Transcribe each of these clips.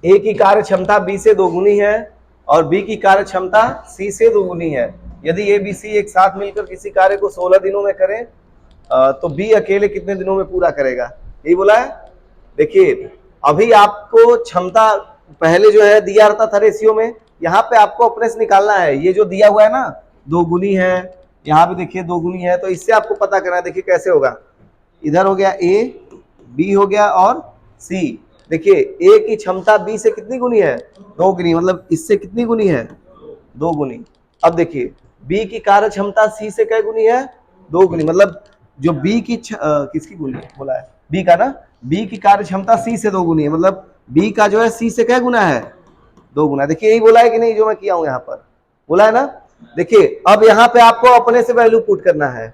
ए की कार्य क्षमता बी से दोगुनी है और बी की कार्य क्षमता सी से दोगुनी है। यदि ए बी सी एक साथ मिलकर किसी कार्य को 16 दिनों में करें तो बी अकेले कितने दिनों में पूरा करेगा, यही बोला है। देखिए अभी आपको क्षमता पहले जो है दिया रहता था रेशियो में, यहाँ पे आपको अपने से निकालना है। ये जो दिया हुआ है ना दोगुनी है, यहाँ पे देखिए दोगुनी है, तो इससे आपको पता करना है। देखिए कैसे होगा, इधर हो गया ए, बी हो गया और सी। देखिए ए की क्षमता बी से कितनी गुनी है, 2 गुनी, मतलब इससे कितनी गुनी है, 2 गुनी। अब देखिए बी की कार्य क्षमता सी से कै गुनी है, 2 गुनी, मतलब जो बी की किसकी गुनी बोला है, बी का ना, बी की कार्य क्षमता सी से 2 गुनी है, मतलब बी का जो है सी से कै गुना है, 2 गुना। देखिए यही बोला है कि नहीं जो मैं किया हूं यहाँ पर, बोला है ना। देखिए अब यहाँ पे आपको अपने से वैल्यू पुट करना है,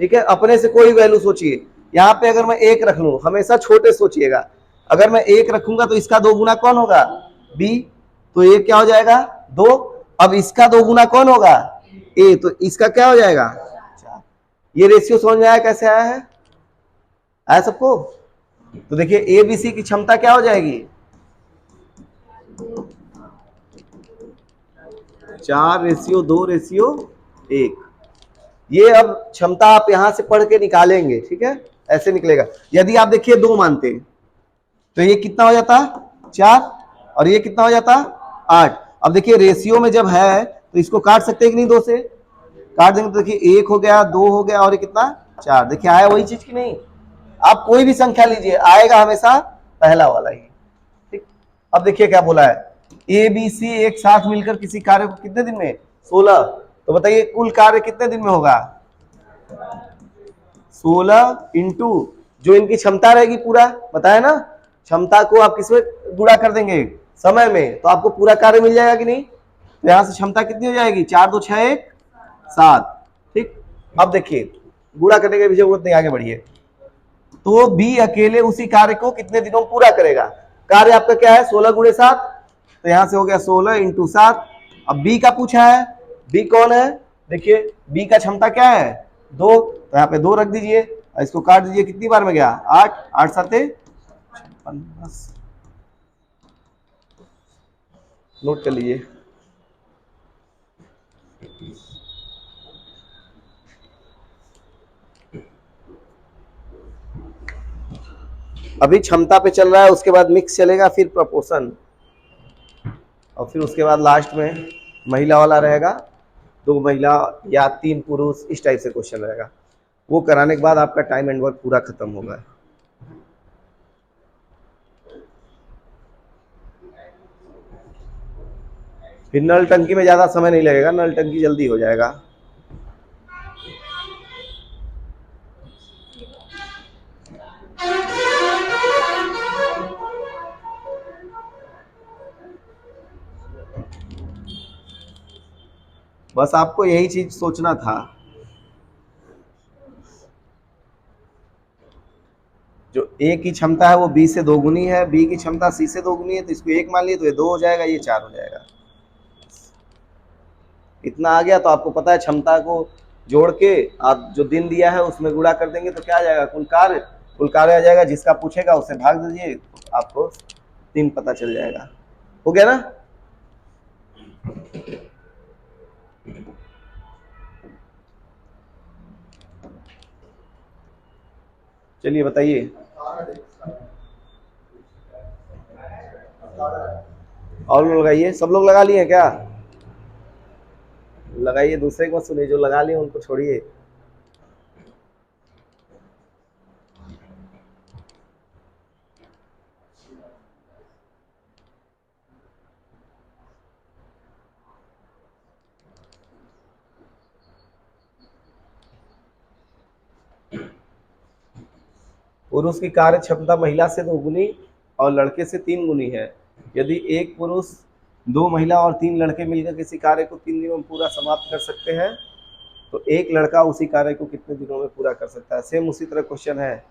ठीक है। अपने से कोई वैल्यू सोचिए, यहाँ पे अगर मैं 1 रख लूं, हमेशा छोटे सोचिएगा। अगर मैं 1 रखूंगा तो इसका 2 गुना कौन होगा, बी, तो ये क्या हो जाएगा 2। अब इसका 2 गुना कौन होगा, ए, तो इसका क्या हो जाएगा 4। ये रेशियो समझ में आया कैसे आया है, आया सबको। तो देखिए ए बी सी की क्षमता क्या हो जाएगी, 4:2:1। ये अब क्षमता आप यहां से पढ़ के निकालेंगे, ठीक है, ऐसे निकलेगा। यदि आप देखिए 2 मानते तो ये कितना हो जाता 4 और ये कितना हो जाता 8। अब देखिए रेशियो में जब है तो इसको काट सकते हैं कि नहीं, 2 से काट देंगे तो देखिए 1 हो गया, 2 हो गया और ये कितना 4। देखिए आया वही चीज की नहीं। आप कोई भी संख्या लीजिए आएगा हमेशा पहला वाला ही, ठीक। अब देखिए क्या बोला है, ए बी सी एक साथ मिलकर किसी कार्य को कितने दिन में, 16। तो बताइए कुल कार्य कितने दिन में होगा, 16 इंटू जो इनकी क्षमता रहेगी पूरा, बताया ना, क्षमता को आप किसमें गुणा कर देंगे, समय में, तो आपको पूरा कार्य मिल जाएगा कि नहीं। तो यहां से क्षमता कितनी हो जाएगी, 4 2 6 1 7, ठीक। अब देखिए गुणा करने की भी जरूरत नहीं, आगे बढ़िए। तो बी अकेले उसी कार्य को कितने दिनों में पूरा करेगा। कार्य आपका क्या है 16 गुणे 7, तो यहां से हो गया 16 इंटू 7। अब बी का पूछा है, बी कौन है, देखिए बी का क्षमता क्या है 2, तो यहाँ पे 2 रख दीजिए, इसको काट दीजिए, कितनी बार में गया 8, 8 7 50, नोट कर लीजिए। अभी क्षमता पे चल रहा है, उसके बाद मिक्स चलेगा, फिर प्रपोर्शन, और फिर उसके बाद लास्ट में महिला वाला रहेगा, 2 महिला या 3 पुरुष, इस टाइप से क्वेश्चन रहेगा। वो कराने के बाद आपका टाइम एंड वर्क पूरा खत्म होगा। फिर नल टंकी में ज्यादा समय नहीं लगेगा, नल टंकी जल्दी हो जाएगा। बस आपको यही चीज सोचना था, जो ए की क्षमता है वो बी से 2 गुनी है, बी की क्षमता सी से 2 गुनी है, तो इसको 1 मान लिए तो ये 2 हो जाएगा, ये 4 हो जाएगा। इतना आ गया तो आपको पता है क्षमता को जोड़ के आप जो दिन दिया है उसमें गुणा कर देंगे तो क्या आ जाएगा, कुल कार्य आ जाएगा। जिसका पूछेगा उससे भाग दीजिए, आपको 3 पता चल जाएगा। हो गया ना। चलिए बताइए, और लोग लगाइए, सब लोग लगा लिए क्या, लगाइए, दूसरे को सुनिए, जो लगा लिए उनको छोड़िए। पुरुष की कार्य क्षमता महिला से 2 गुनी और लड़के से 3 गुनी है। यदि एक पुरुष 2 महिला और 3 लड़के मिलकर किसी कार्य को 3 दिनों में पूरा समाप्त कर सकते हैं तो एक लड़का उसी कार्य को कितने दिनों में पूरा कर सकता है। सेम उसी तरह क्वेश्चन है,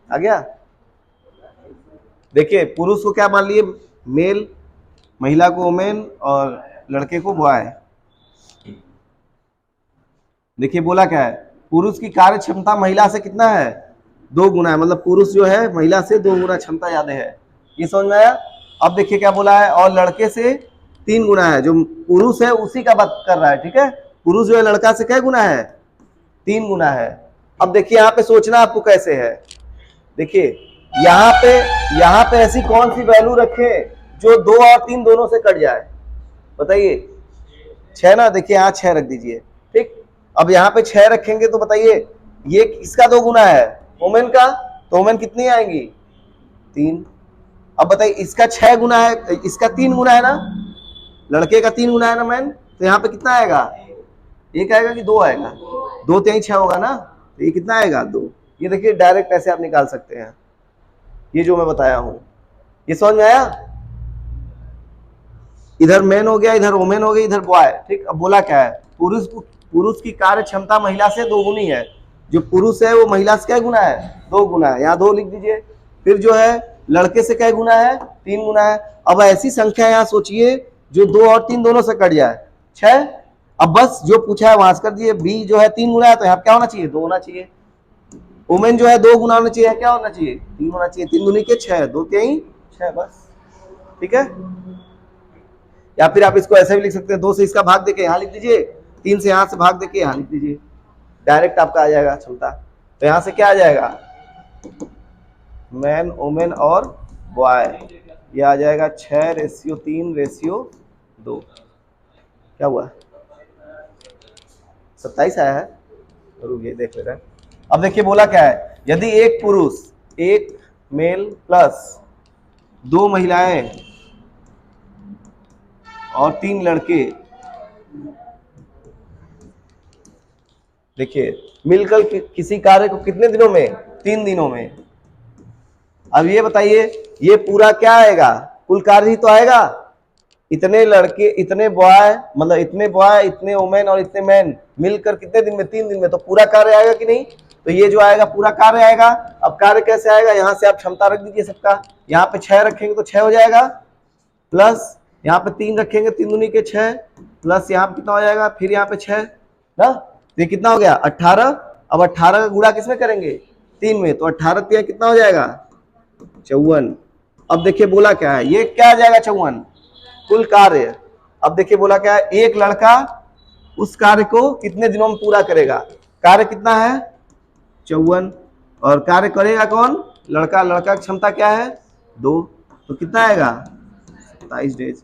आ गया। देखिए पुरुष को क्या मान लिए, मेल, महिला को वुमेन और लड़के को बॉय। देखिए बोला क्या है, पुरुष की कार्य क्षमता महिला से कितना है 2 गुना है, मतलब पुरुष जो है महिला से 2 गुना क्षमता ज्यादा है। ये समझ में आया। अब देखिए क्या बोला है, और लड़के से 3 गुना है, जो पुरुष है उसी का बात कर रहा है, ठीक है। पुरुष जो है लड़का से क्या गुना है, 3 गुना है। अब देखिए यहाँ पे सोचना आपको कैसे है, देखिए यहाँ पे ऐसी कौन सी वैल्यू रखे जो 2 और 3 दोनों से कट जाए, बताइए। 6 ना, देखिए यहाँ 6 रख दीजिए, ठीक। अब यहाँ पे 6 रखेंगे तो बताइए ये किसका 2 गुना है, वुमेन का, तो वुमेन कितनी आएंगी, 3। अब बताइए इसका 6 गुना है, इसका 3 गुना है ना, लड़के का 3 गुना है ना मैन, तो यहाँ पे कितना आएगा, 1 आएगा कि 2 आएगा, 2 3 6 होगा ना, तो ये कितना आएगा, 2। ये देखिए डायरेक्ट ऐसे आप निकाल सकते हैं, ये जो मैं बताया हूं, ये समझ में आया। इधर मैन हो गया, इधर वुमेन हो गई, इधर बॉय, ठीक। अब बोला क्या है, पुरुष की कार्य क्षमता महिला से 2 गुनी है, जो पुरुष है वो महिला से क्या गुना है, 2 गुना है, यहाँ 2 लिख दीजिए। फिर जो है लड़के से क्या गुना है, 3 गुना है। अब ऐसी संख्या यहाँ सोचिए जो 2 और 3 दोनों से कट जाए, 6। अब बस जो पूछा है वहां से कर दीजिए, बी जो है 3 गुना है तो यहाँ क्या होना चाहिए, 2 होना चाहिए। वुमेन जो है 2 गुना होना चाहिए, क्या होना चाहिए, 3 होना चाहिए। 3 दूनी के 6, 2 3 6, बस, ठीक है। या फिर आप इसको ऐसे भी लिख सकते हैं, 2 से इसका भाग देके यहाँ लिख दीजिए, 3 से यहाँ से भाग देके यहाँ लिख दीजिए, डायरेक्ट आपका आ जाएगा क्षमता। तो यहाँ से क्या आ जाएगा, मैन वुमेन और बॉय, ये आ जाएगा 6:3:2। क्या हुआ, 27 आया है, रुकिए देख ले रहे हैं। अब देखिए बोला क्या है, यदि एक पुरुष, एक मेल प्लस 2 महिलाएं और 3 लड़के, देखिए मिलकर किसी कार्य को कितने दिनों में, 3 दिनों में। अब ये बताइए ये पूरा क्या आएगा, कुल कार्य ही तो आएगा, इतने लड़के, इतने बॉय, मतलब इतने बॉय, इतने वुमेन और इतने मैन मिलकर कितने दिन में, 3 दिन में, तो पूरा कार्य आएगा कि नहीं। तो ये जो आएगा पूरा कार्य आएगा। अब कार्य कैसे आएगा, यहाँ से आप क्षमता रख दीजिए सबका, यहाँ पे 6 रखेंगे तो 6 हो जाएगा, प्लस यहाँ पे 3 रखेंगे, 3 दूनी के 6, प्लस यहाँ पे कितना हो जाएगा, फिर यहाँ पे 6 ना, ये कितना हो गया, 18। अब 18 का गुणा किसमें करेंगे, 3 में, तो 18 3 कितना हो जाएगा, 54। अब देखिए बोला क्या है, ये क्या आ जाएगा, 54 कुल कार्य। अब देखिए बोला क्या है, एक लड़का उस कार्य को कितने दिनों में पूरा करेगा, कार्य कितना है, 54, और कार्य करेगा कौन, लड़का, लड़का की क्षमता क्या है, 2, तो कितना आएगा, 27 डेज।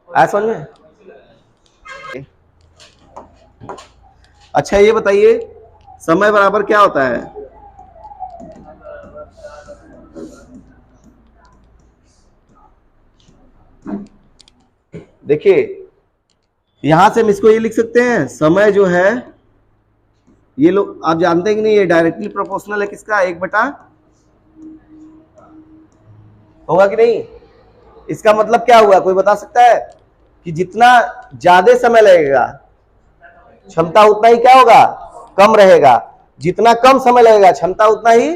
आया समझ में। अच्छा ये बताइए समय बराबर क्या होता है, देखिए यहां से हम इसको ये लिख सकते हैं, समय जो है ये लोग आप जानते हैं कि नहीं, ये डायरेक्टली प्रोपोर्शनल है किसका, 1/, होगा कि नहीं। इसका मतलब क्या हुआ, कोई बता सकता है, कि जितना ज्यादा समय लगेगा क्षमता उतना ही क्या होगा, कम रहेगा, जितना कम समय लगेगा क्षमता उतना ही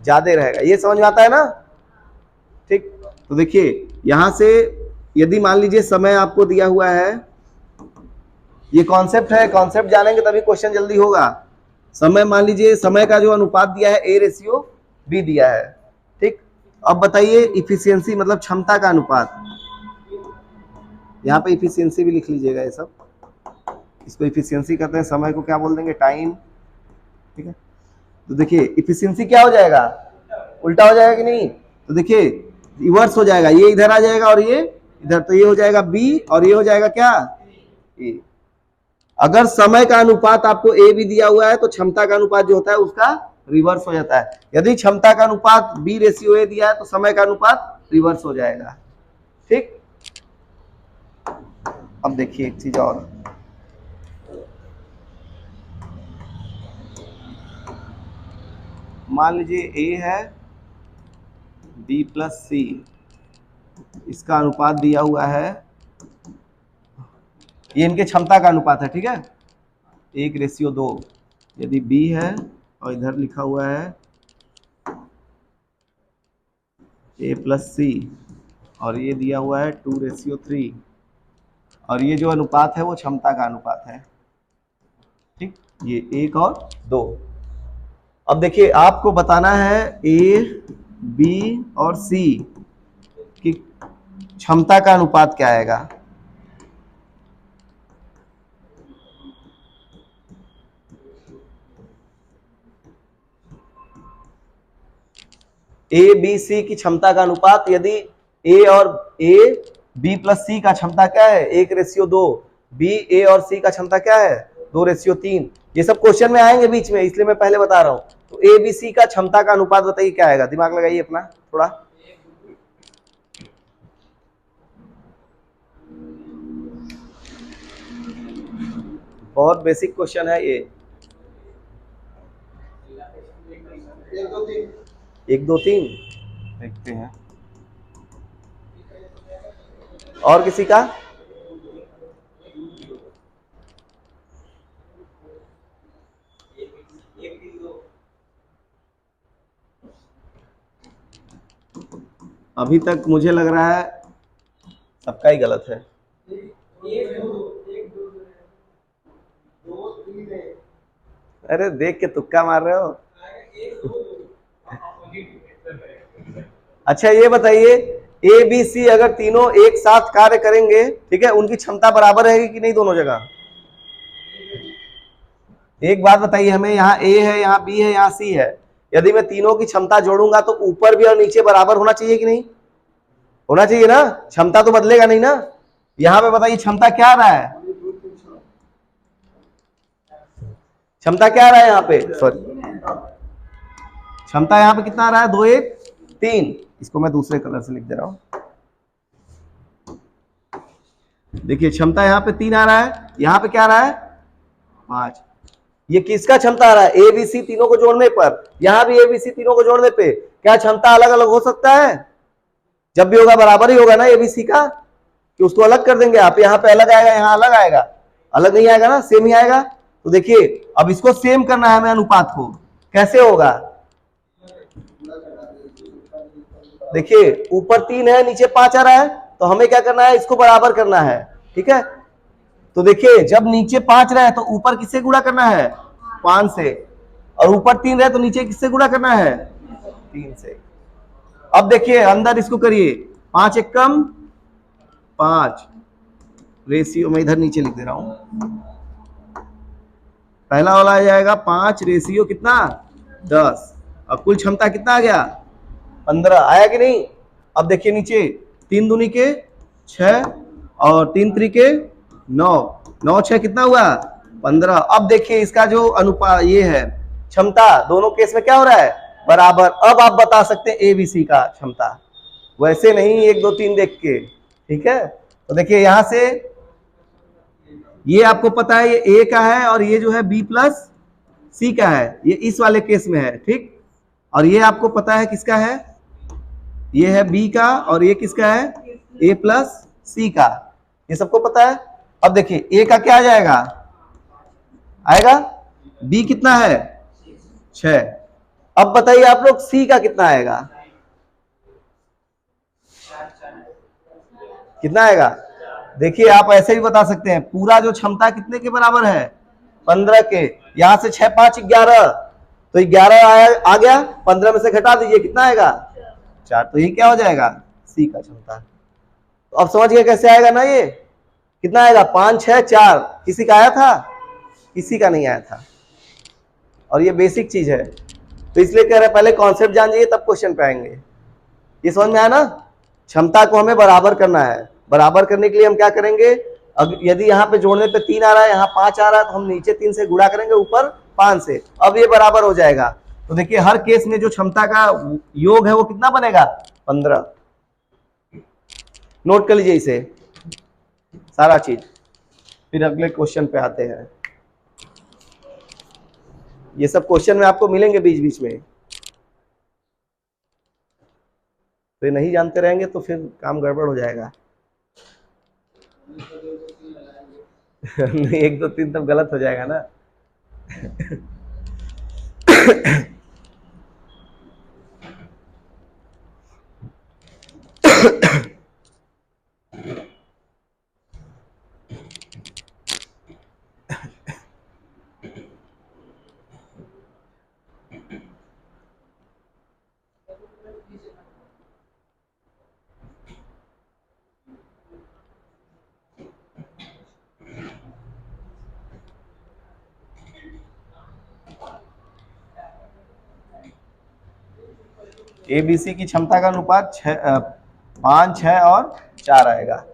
ज्यादा रहेगा। ये समझ में आता है ना, ठीक। तो देखिए यहां से यदि मान लीजिए समय आपको दिया हुआ है, ये कॉन्सेप्ट है, कॉन्सेप्ट जानेंगे तभी क्वेश्चन जल्दी होगा। समय मान लीजिए, समय का जो अनुपात दिया है A/B दिया है, ठीक। अब बताइए इफिशियंसी मतलब क्षमता का अनुपात, यहाँ पे इफिशियंसी भी लिख लीजिएगा, ये सब इसको इफिशियंसी कहते हैं, समय को क्या बोल देंगे, टाइम, ठीक है। तो देखिए इफिशियंसी क्या हो जाएगा, उल्टा हो जाएगा कि नहीं, तो देखिए रिवर्स हो जाएगा, ये इधर आ जाएगा और ये इधर, तो ये हो जाएगा B और ये हो जाएगा क्या, A। अगर समय का अनुपात आपको A भी दिया हुआ है तो क्षमता का अनुपात जो होता है उसका रिवर्स हो जाता है। यदि क्षमता का अनुपात B/A दिया है तो समय का अनुपात रिवर्स हो जाएगा, ठीक। अब देखिए एक चीज और, मान लीजिए A है, B+C, इसका अनुपात दिया हुआ है, ये इनके क्षमता का अनुपात है, ठीक है, 1:2। यदि B है और इधर लिखा हुआ है A+C और ये दिया हुआ है 2:3, और ये जो अनुपात है वो क्षमता का अनुपात है, ठीक, ये 1 और 2। अब देखिए आपको बताना है ए बी और सी की क्षमता का अनुपात क्या आएगा। ए बी सी की क्षमता का अनुपात, यदि ए और ए बी प्लस सी का क्षमता क्या है 1:2, बी ए और सी का क्षमता क्या है 2:3। ये सब क्वेश्चन में आएंगे बीच में, इसलिए मैं पहले बता रहा हूं। तो ए बी सी का क्षमता का अनुपात बताइए क्या आएगा, दिमाग लगाइए अपना थोड़ा। बहुत बेसिक क्वेश्चन है ये। 1 2 3 देखते हैं। और किसी का? अभी तक मुझे लग रहा है सबका ही गलत है। अरे देख के तुक्का मार रहे हो। अच्छा ये बताइए, ए बी सी अगर तीनों एक साथ कार्य करेंगे, ठीक है, उनकी क्षमता बराबर रहेगी कि नहीं दोनों जगह? एक बात बताइए हमें, यहाँ ए है, यहाँ बी है, यहाँ सी है, यदि मैं तीनों की क्षमता जोड़ूंगा तो ऊपर भी और नीचे बराबर होना चाहिए कि नहीं? होना चाहिए ना, क्षमता तो बदलेगा नहीं ना। यहाँ पे बताइए क्षमता क्या आ रहा है, क्षमता क्या आ रहा है यहाँ पे, सॉरी क्षमता यहाँ पे कितना आ रहा है 2 1 3। इसको मैं दूसरे कलर से लिख दे रहा हूं। देखिए क्षमता यहाँ पे 3 आ रहा है, यहाँ पे क्या आ रहा है 5। ये किसका क्षमता आ रहा है, ए बी सी तीनों को जोड़ने पर। यहां भी ए बी सी तीनों को जोड़ने पे क्या क्षमता अलग अलग हो सकता है? जब भी होगा बराबर ही होगा ना ए बी सी का, कि उसको अलग कर देंगे आप, यहाँ पे अलग आएगा, यहाँ अलग आएगा, अलग नहीं आएगा ना, सेम ही आएगा। तो देखिए अब इसको सेम करना है हमें अनुपात को, कैसे होगा? देखिए ऊपर 3 है, नीचे 5 आ रहा है, तो हमें क्या करना है, इसको बराबर करना है, ठीक है। तो देखिए जब नीचे 5 रहे तो ऊपर किससे गुणा करना है 5 से, और ऊपर 3 रहे तो नीचे किससे गुणा करना है 3 से। अब देखिए अंदर इसको करिए, 5 1 कम 5, रेशियो में इधर नीचे लिख दे रहा हूं। पहला वाला आ जाएगा 5, रेशियो कितना 10, अब कुल क्षमता कितना आ गया 15, आया कि नहीं? अब देखिए नीचे 3 दूनी के 6 और 3 त्रिके 9, 9 6 कितना हुआ 15। अब देखिए इसका जो अनुपात ये है क्षमता, दोनों केस में क्या हो रहा है बराबर। अब आप बता सकते हैं ए बी सी का क्षमता, वैसे नहीं 1 2 3 देख के, ठीक है। तो देखिए यहां से ये आपको पता है ये ए का है, और ये जो है बी प्लस सी का है, ये इस वाले केस में है, ठीक। और ये आपको पता है किसका है, ये है बी का, और ये किसका है ए प्लस सी का, ये सबको पता है। अब देखिए ए का क्या आ जाएगा, आएगा बी कितना है 6। अब बताइए आप लोग सी का कितना आएगा, कितना आएगा? देखिए आप ऐसे भी बता सकते हैं, पूरा जो क्षमता कितने के बराबर है 15 के, यहां से 6 5 11, तो 11 आ गया, 15 में से घटा दीजिए कितना आएगा 4, तो ये क्या हो जाएगा सी का क्षमता। तो अब समझ गए कैसे आएगा ना, ये कितना आएगा 5 6 4। किसी का आया था? किसी का नहीं आया था, और ये बेसिक चीज है, तो इसलिए कह रहे हैं पहले कॉन्सेप्ट जान जाइए तब क्वेश्चन पे आएंगे। ये समझ में आया ना, क्षमता को हमें बराबर करना है। बराबर करने के लिए हम क्या करेंगे, यदि यहाँ पे जोड़ने पे 3 आ रहा है, यहाँ 5 आ रहा है, तो हम नीचे 3 से गुणा करेंगे, ऊपर 5 से, अब ये बराबर हो जाएगा। तो देखिए हर केस में जो क्षमता का योग है वो कितना बनेगा 15। नोट कर लीजिए इसे सारा चीज, फिर अगले क्वेश्चन पे आते हैं। ये सब क्वेश्चन में आपको मिलेंगे बीच बीच में, तो ये नहीं जानते रहेंगे तो फिर काम गड़बड़ हो जाएगा। नहीं 1 2 3 तब गलत हो जाएगा ना। ए बी सी की क्षमता का अनुपात 5, 6 और 4 आएगा।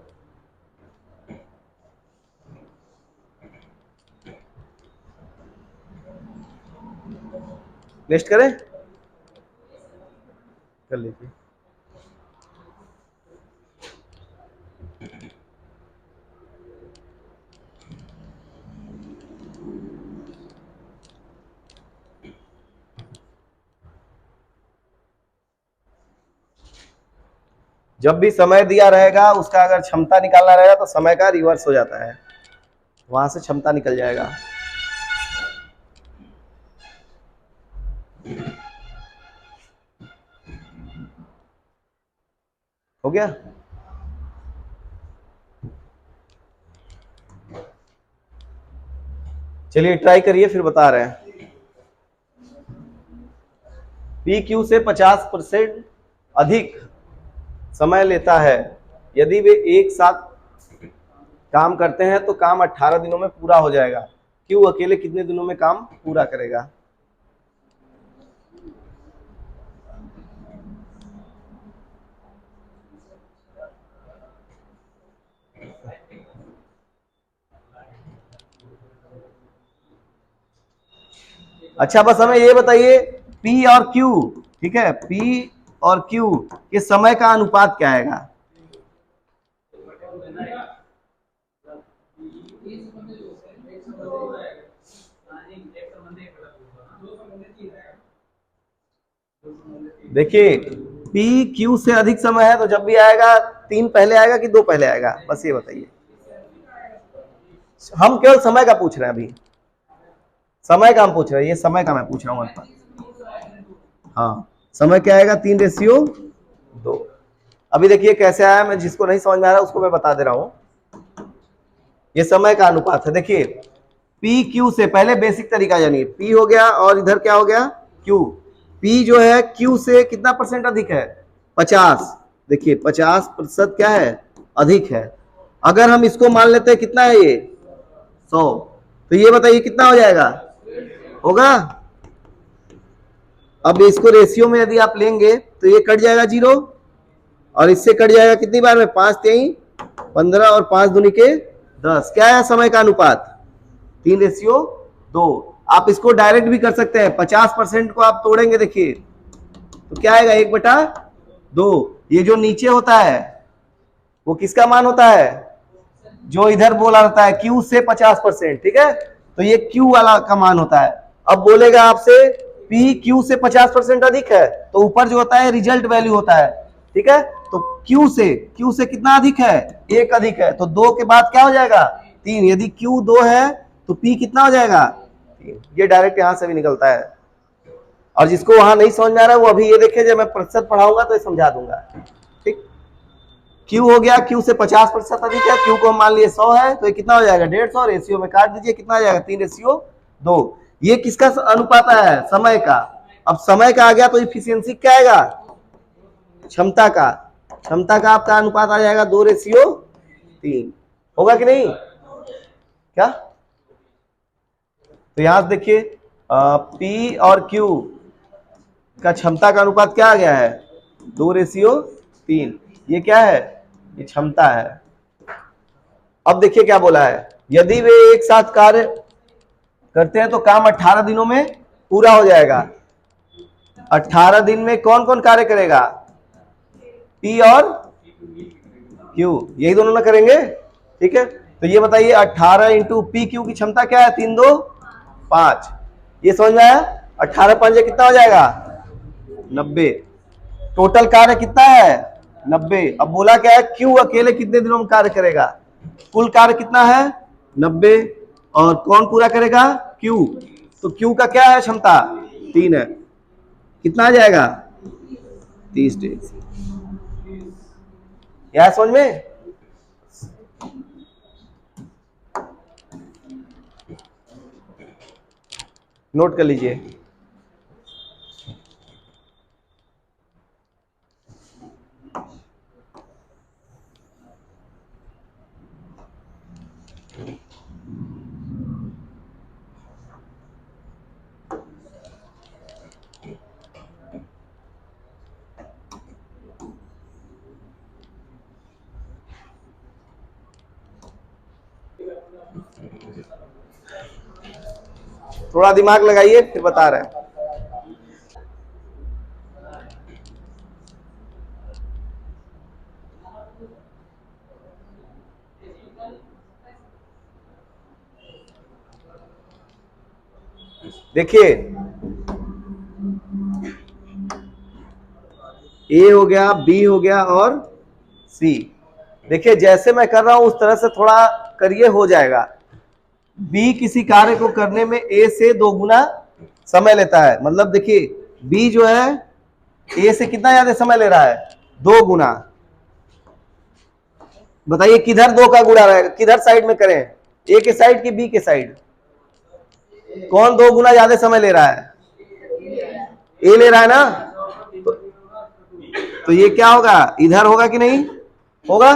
नेक्स्ट करें, कर लीजिए। जब भी समय दिया रहेगा उसका अगर क्षमता निकालना रहेगा तो समय का रिवर्स हो जाता है, वहां से क्षमता निकल जाएगा। हो गया। चलिए ट्राई करिए, फिर बता रहे हैं। पी क्यू से 50% अधिक समय लेता है। यदि वे एक साथ काम करते हैं तो काम 18 दिनों में पूरा हो जाएगा। क्यू अकेले कितने दिनों में काम पूरा करेगा? अच्छा, बस हमें ये बताइए P और Q, ठीक है, P और Q के समय का अनुपात क्या आएगा? देखिए, P Q से अधिक समय है तो जब भी आएगा 3 पहले आएगा कि 2 पहले आएगा, बस ये बताइए। हम केवल समय का पूछ रहे हैं अभी, समय का हम पूछ रहे हैं, ये समय का मैं पूछ रहा हूँ आपका। हाँ, समय क्या आएगा? 3:2। अभी देखिए कैसे आया, मैं जिसको नहीं समझ में आ रहा उसको मैं बता दे रहा हूँ। ये समय का अनुपात है। देखिए पी क्यू से, पहले बेसिक तरीका जानिए। पी हो गया और इधर क्या हो गया? क्यू। पी जो है क्यू से कितना परसेंट अधिक है? 50। देखिए 50% क्या है? अधिक है। अगर हम इसको मान लेते हैं कितना है ये? 100। तो ये बताइए कितना हो जाएगा? होगा। अब इसको रेशियो में यदि आप लेंगे तो ये कट जाएगा 0 और इससे कट जाएगा कितनी बार में? 5 3 15 और 5 दूनी के 10। क्या है समय का अनुपात? 3:2। आप इसको डायरेक्ट भी कर सकते हैं। 50% को आप तोड़ेंगे, देखिए तो क्या आएगा? 1/2। ये जो नीचे होता है वो किसका मान होता है? जो इधर बोला रहता है Q से 50%, ठीक है, तो ये Q वाला का मान होता है। अब बोलेगा आपसे P Q से 50% अधिक है तो ऊपर जो होता है रिजल्ट वैल्यू होता है, ठीक है। तो Q से कितना अधिक है? 1 अधिक है, तो 2 के बाद क्या हो जाएगा? 3। यदि Q 2 है तो P कितना हो जाएगा? 3। ये डायरेक्ट यहां से भी निकलता है। और जिसको वहां नहीं समझ में आ रहा है वो अभी ये देखे, जब मैं प्रतिशत पढ़ाऊंगा तो समझा दूंगा, ठीक। क्यू हो गया, क्यू से 50% अधिक है। क्यू को हम मान लिए 100 है तो ये कितना हो जाएगा? 150। रेशियो में काट दीजिए, कितना आ जाएगा? 3:2। ये किसका अनुपात है? समय का। अब समय का आ गया तो इफिशियंसी क्या आएगा? क्षमता का। क्षमता का आपका अनुपात आ जाएगा 2:3। होगा कि नहीं? क्या? तो यहां देखिए पी और क्यू का क्षमता का अनुपात क्या आ गया है? 2:3। ये क्या है? ये क्षमता है। अब देखिए क्या बोला है, यदि वे एक साथ कार्य करते हैं तो काम 18 दिनों में पूरा हो जाएगा। 18 दिन में कौन कौन कार्य करेगा? पी और क्यू, यही दोनों ना करेंगे, ठीक है। तो ये बताइए 18 इंटू पी क्यू की क्षमता क्या है? 3 2 5। ये समझ में आया? 18 5 कितना हो जाएगा? 90। टोटल कार्य कितना है? 90। अब बोला क्या है? क्यू अकेले कितने दिनों में कार्य करेगा? कुल कार्य कितना है? 90। और कौन पूरा करेगा? क्यू। तो क्यू का क्या है क्षमता? 3 है। कितना आ जाएगा? 30 डेज। यह समझ में? नोट कर लीजिए। थोड़ा दिमाग लगाइए, फिर बता रहे हैं। देखिए ए हो गया, बी हो गया और सी। देखिए जैसे मैं कर रहा हूं उस तरह से थोड़ा करिए, हो जाएगा। बी किसी कार्य को करने में ए से 2 गुना समय लेता है। मतलब देखिए बी जो है ए से कितना ज्यादा समय ले रहा है, 2 गुना। बताइए किधर 2 का गुणा रहेगा, किधर साइड में करें, ए के साइड की बी के साइड? कौन 2 गुना ज्यादा समय ले रहा है? ए ले रहा है ना, तो ये क्या होगा, इधर होगा कि नहीं होगा?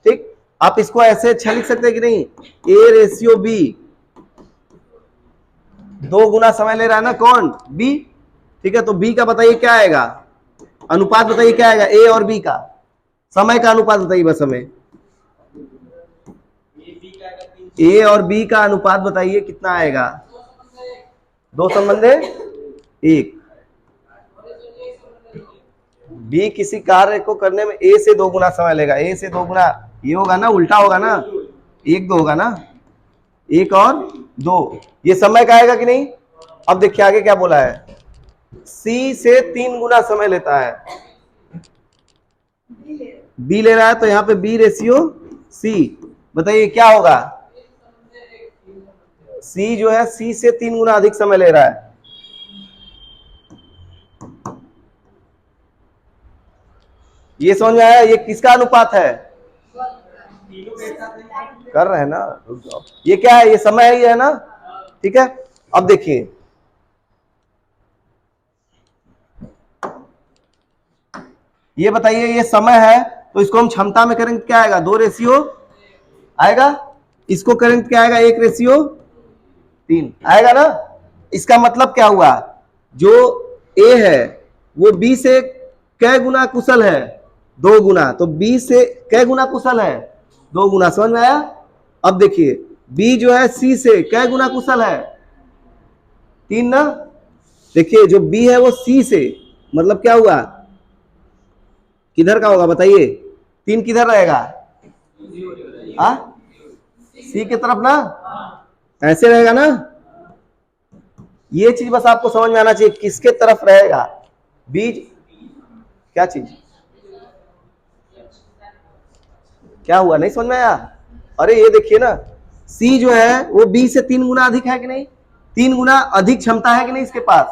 ठीक, आप इसको ऐसे अच्छा लिख सकते हैं कि नहीं, ए रेशियो बी, 2 गुना समय ले रहा है ना कौन, बी। ठीक है, तो बी का बताइए क्या आएगा, अनुपात बताइए क्या आएगा, ए और बी का समय का अनुपात बताइए बस हमें। ए और बी का अनुपात बताइए कितना आएगा, 2 संबंधे 1। बी किसी कार्य को करने में ए से 2 गुना समय लेगा, ए से 2 गुना ये होगा ना, उल्टा होगा ना, 1 2 होगा ना, 1 और 2, ये समय का आएगा कि नहीं। अब देखिए आगे क्या बोला है, सी से 3 गुना समय लेता है, बी ले रहा है, तो यहाँ पे बी रेशियो सी, बताइए क्या होगा, सी जो है सी से 3 गुना अधिक समय ले रहा है। ये समझ में आया, ये किसका अनुपात है, कर रहे हैं ना, रुक जाओ, ये क्या है, ये समय है, ये है ना। ठीक है, अब देखिए ये बताइए, ये समय है तो इसको हम क्षमता में करेंगे क्या आएगा, 2 रेशियो आएगा, इसको करेंगे क्या आएगा, 1 रेशियो 3 आएगा ना। इसका मतलब क्या हुआ, जो ए है वो बी से कै गुना कुशल है, 2 गुना, तो बी से कै गुना कुशल है, 2 गुना। समझ में आया। अब देखिए बी जो है सी से कै गुना कुशल है, 3 ना। देखिए जो बी है वो सी से, मतलब क्या हुआ, किधर का होगा बताइए, 3 किधर रहेगा, सी की तरफ ना, ऐसे रहेगा ना। ये चीज बस आपको समझ में आना चाहिए, किसके तरफ रहेगा बीज, क्या चीज, क्या हुआ, नहीं समझ में आया। अरे ये देखिए ना, सी जो है वो बी से 3 गुना अधिक है कि नहीं, 3 गुना अधिक क्षमता है कि नहीं इसके पास।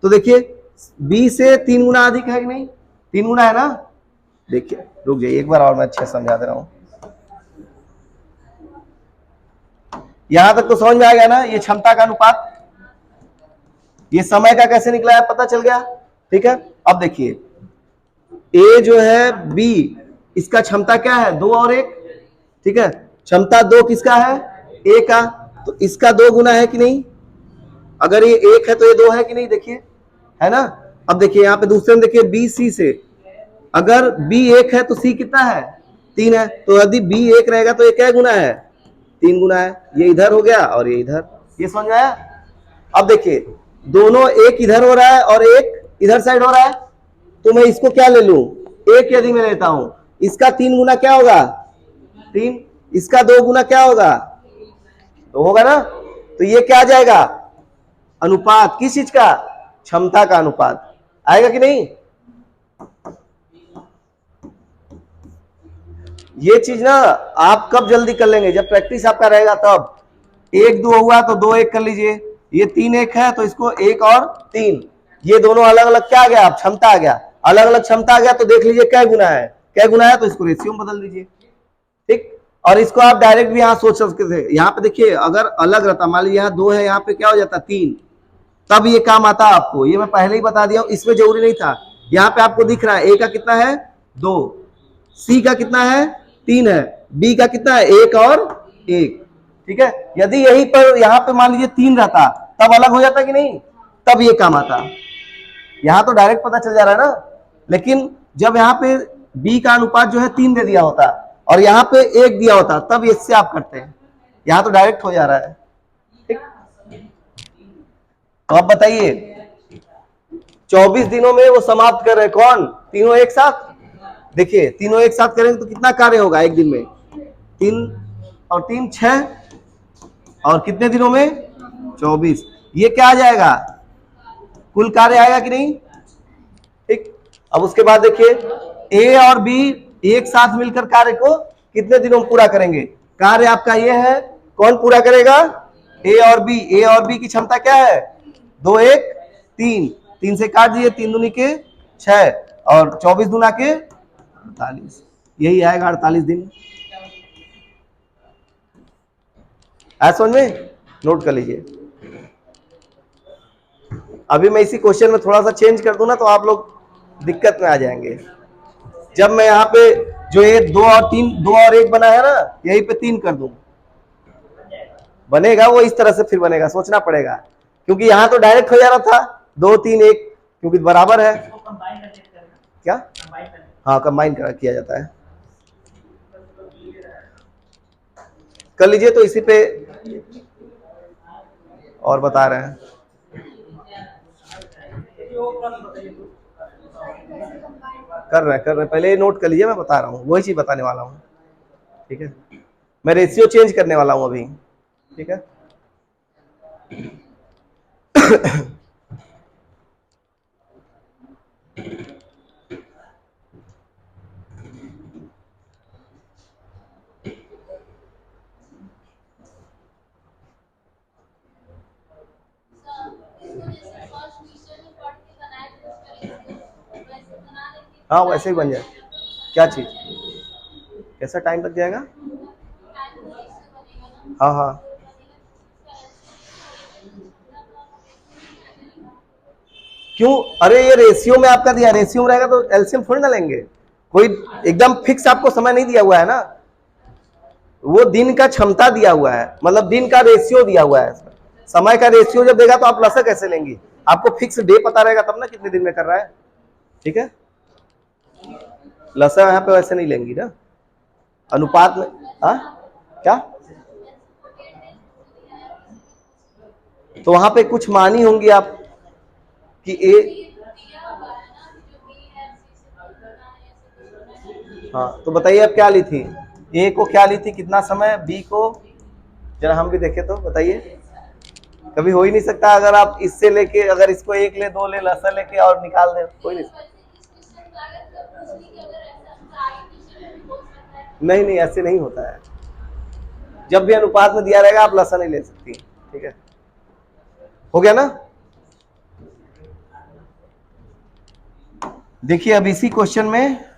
तो देखिए बी से 3 गुना अधिक है कि नहीं, 3 गुना है ना। देखिए रुक जाइए एक बार और मैं अच्छे समझा दे रहा हूं, यहां तक तो समझ में आ गया ना, ये क्षमता का अनुपात, ये समय का कैसे निकला है पता चल गया। ठीक है, अब देखिए ए जो है बी, इसका क्षमता क्या है, 2 और 1। ठीक है, क्षमता 2 किसका है, ए का, तो इसका 2 गुना है कि नहीं, अगर ये 1 है तो ये 2 है कि नहीं, देखिए है ना। अब देखिए यहाँ पे दूसरे में देखिए बी सी से, अगर बी 1 है तो सी कितना है, 3 है, तो यदि बी 1 रहेगा तो ये क्या गुना है, 3 गुना है। ये इधर हो गया और ये इधर, ये समझ में आया। अब देखिए दोनों, एक इधर हो रहा है और एक इधर साइड हो रहा है, तो मैं इसको क्या ले लूं, एक यदि मैं लेता हूं, इसका 3 गुना क्या होगा 3, इसका 2 गुना क्या होगा, तो होगा ना। तो ये क्या आ जाएगा, अनुपात किस चीज का, क्षमता का अनुपात आएगा कि नहीं। ये चीज ना आप कब जल्दी कर लेंगे, जब प्रैक्टिस आपका रहेगा तब। 1 2 हुआ तो 2 1 कर लीजिए, ये 3 1 है तो इसको 1 और 3, ये दोनों अलग अलग क्या आ गया, अब क्षमता आ गया, अलग अलग क्षमता आ गया, तो देख लीजिए क्या गुना है, क्या गुना है, तो इसको रेशियो में बदल दीजिए। ठीक, और इसको आप डायरेक्ट भी यहाँ सोच सकते थे, यहाँ पे देखिए अगर अलग रहता, मान लीजिए यहाँ 2 है, यहाँ पे क्या हो जाता 3, तब ये काम आता आपको, ये मैं पहले ही बता दिया हूं, इसमें जरूरी नहीं था। यहाँ पे आपको दिख रहा है ए का कितना है 2, सी का कितना है 3 है, बी का कितना है 1 और 1। ठीक है, यदि यही पर यहाँ पे मान लीजिए 3 रहता तब अलग हो जाता कि नहीं, तब ये काम आता। यहाँ तो डायरेक्ट पता चल जा रहा है ना, लेकिन जब यहाँ पे बी का अनुपात जो है 3 दे दिया होता और यहाँ पे 1 दिया होता, तब इससे आप करते हैं, यहाँ तो डायरेक्ट हो जा रहा है। ठीक, तो आप बताइए 24 दिनों में वो समाप्त कर रहे हैं कौन? तीनों एक साथ। देखिए तीनों एक साथ करेंगे तो कितना कार्य होगा एक दिन में? 3 और 3 6, और कितने दिनों में? 24। ये क्या आ जाएगा? कुल कार्य आएगा कि नहीं? ठीक। अब उसके बाद देखिए ए और बी एक साथ मिलकर कार्य को कितने दिनों में पूरा करेंगे? कार्य आपका ये है, कौन पूरा करेगा? ए और बी। ए और बी की क्षमता क्या है? 2 1 3, 3 से काट दिए, 3 दूनी के 6 और 24 दूना के 48, यही आएगा 48 दिन। आया समझ में? नोट कर लीजिए। अभी मैं इसी क्वेश्चन में थोड़ा सा चेंज कर दूं ना तो आप लोग दिक्कत में आ जाएंगे। जब मैं यहाँ पे जो ये 2 और 3, 2 और 1 बना है ना, यहीं पे 3 कर दूं, बनेगा वो इस तरह से फिर बनेगा, सोचना पड़ेगा, क्योंकि यहां तो डायरेक्ट हो जा रहा था 2 3 1, क्योंकि बराबर है। क्या? हाँ कंबाइन किया जाता है। कर लीजिए तो इसी पे और बता रहे हैं। कर रहे हैं, पहले नोट कर लीजिए, मैं बता रहा हूँ, वही चीज बताने वाला हूँ। ठीक है, मैं रेशियो चेंज करने वाला हूँ अभी। ठीक है, हाँ वैसे ही बन जाए। क्या चीज? कैसा टाइम लग जाएगा? हाँ हाँ, क्यों? अरे ये रेशियो में आपका दिया, रेशियो में रहेगा तो एलसीएम थोड़ी ना लेंगे, कोई एकदम फिक्स आपको समय नहीं दिया हुआ है ना, वो दिन का क्षमता दिया हुआ है, मतलब दिन का रेशियो दिया हुआ है। समय का रेशियो जब देगा तो आप लसा कैसे लेंगी? आपको फिक्स डे पता रहेगा तब ना कितने दिन में कर रहा है। ठीक है, लसा यहाँ पे वैसे नहीं लेंगी ना, अनुपात में। हाँ क्या? तो वहां पे कुछ मानी होंगी आप कि ए, हाँ तो बताइए अब क्या ली थी? ए को क्या ली थी, कितना समय? बी को जरा हम भी देखे तो बताइए। कभी हो ही नहीं सकता अगर आप इससे लेके, अगर इसको 1 ले 2 ले लसा लेके और निकाल दे, कोई नहीं। नहीं नहीं ऐसे नहीं होता है, जब भी अनुपात में दिया रहेगा आप लसा नहीं ले सकती। ठीक है, हो गया ना? देखिए अब इसी क्वेश्चन में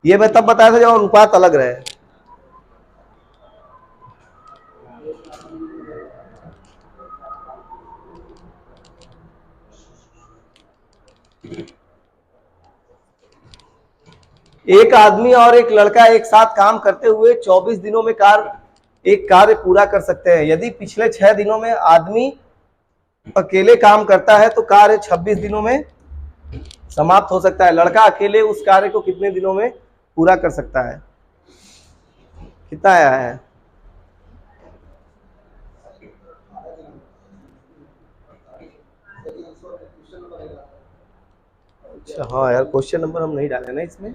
ये मैं तब बताया था जब अनुपात अलग रहे। एक आदमी और एक लड़का एक साथ काम करते हुए 24 दिनों में एक कार्य पूरा कर सकते हैं। यदि पिछले 6 दिनों में आदमी अकेले काम करता है तो कार्य 26 दिनों में समाप्त हो सकता है। लड़का अकेले उस कार्य को कितने दिनों में पूरा कर सकता है? कितना आया है? अच्छा हाँ यार, क्वेश्चन नंबर हम नहीं डाले ना इसमें,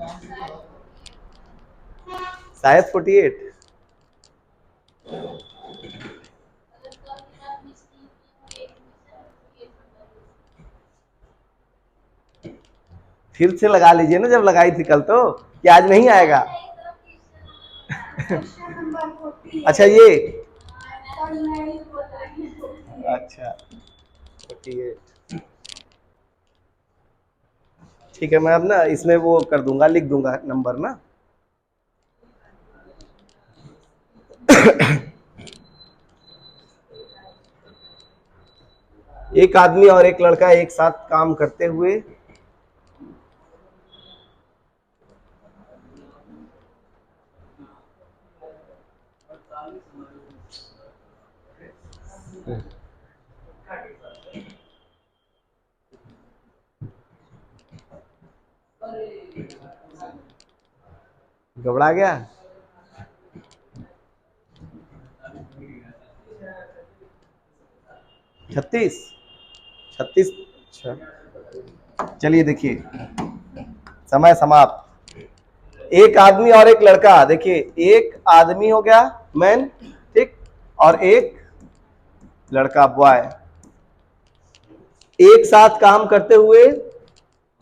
शायद 48। फिर से लगा लीजिए ना, जब लगाई थी कल तो, कि आज नहीं आएगा। अच्छा ये, अच्छा 48। ठीक है, मैं अब ना इसमें वो कर दूंगा, लिख दूंगा नंबर ना। एक आदमी और एक लड़का एक साथ काम करते हुए घबरा गया। 36 36। अच्छा, चलिए देखिए, समय समाप्त। एक आदमी और एक लड़का, देखिए एक आदमी हो गया मैन, ठीक, और एक लड़का बॉय, एक साथ काम करते हुए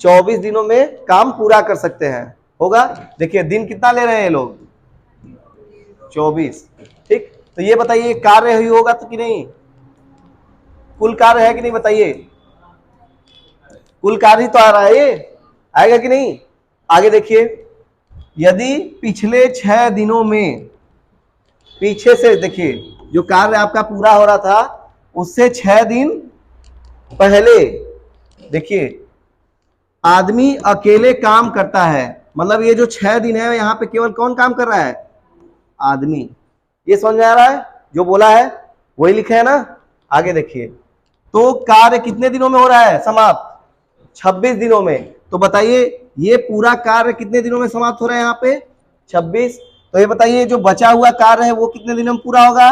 24 दिनों में काम पूरा कर सकते हैं। होगा? देखिए दिन कितना ले रहे हैं ये लोग, 24, ठीक। तो ये बताइए कार्य ही होगा तो कि नहीं, कुल कार्य है कि नहीं बताइए, कुल कार्य ही तो आ रहा है ये, आएगा कि नहीं? आगे देखिए, यदि पिछले 6 दिनों में, पीछे से देखिए जो कार्य आपका पूरा हो रहा था उससे 6 दिन पहले, देखिए आदमी अकेले काम करता है, मतलब ये जो 6 दिन है यहां पे केवल कौन काम कर रहा है, आदमी। ये समझ में आ रहा है? जो बोला है वही लिखे है ना। आगे देखिए, तो कार्य कितने दिनों में हो रहा है समाप्त, 26 दिनों में। तो बताइए ये पूरा कार्य कितने दिनों में समाप्त हो रहा है यहाँ पे, 26। तो ये बताइए जो बचा हुआ कार्य है वो कितने दिनों में पूरा होगा,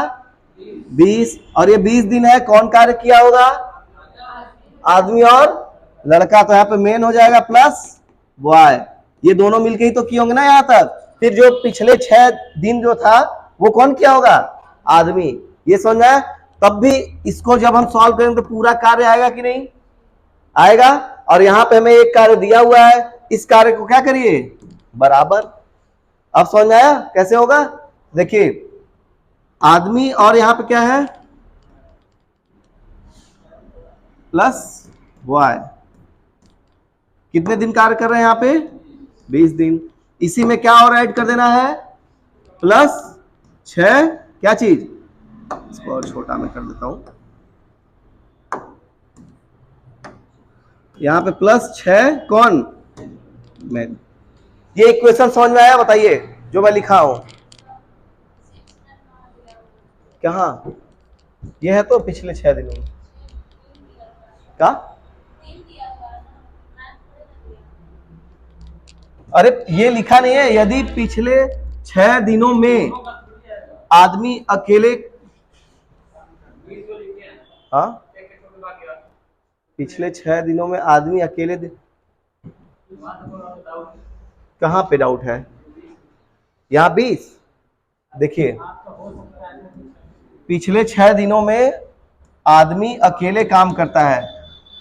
20। और ये 20 दिन है, कौन कार्य किया होगा, आदमी और लड़का। तो यहाँ पे मेन हो जाएगा प्लस बॉय, ये दोनों मिलके ही तो किए होंगे ना यहाँ तक। फिर जो पिछले 6 दिन जो था वो कौन किया होगा, आदमी। ये समझ में आया? तब भी इसको जब हम सॉल्व करेंगे तो पूरा कार्य आएगा कि नहीं आएगा। और यहाँ पे हमें एक कार्य दिया हुआ है, इस कार्य को क्या करिए, बराबर। अब समझ में आया कैसे होगा? देखिए आदमी और यहाँ पे क्या है, प्लस बॉय, कितने दिन कार्य कर रहे हैं यहाँ पे, 20 दिन। इसी में क्या और ऐड कर देना है, प्लस 6, क्या चीज, इसको और छोटा मैं कर देता हूं, यहाँ पे प्लस 6 कौन, मैं। ये इक्वेशन समझ में आया बताइए, जो मैं लिखा हूं कहा, ये है तो पिछले 6 दिनों में का, अरे ये लिखा नहीं है, यदि पिछले 6 दिनों में आदमी अकेले, हाँ पिछले 6 दिनों में आदमी अकेले, कहां पे डाउट है, यहाँ 20। देखिए पिछले 6 दिनों में आदमी अकेले काम करता है,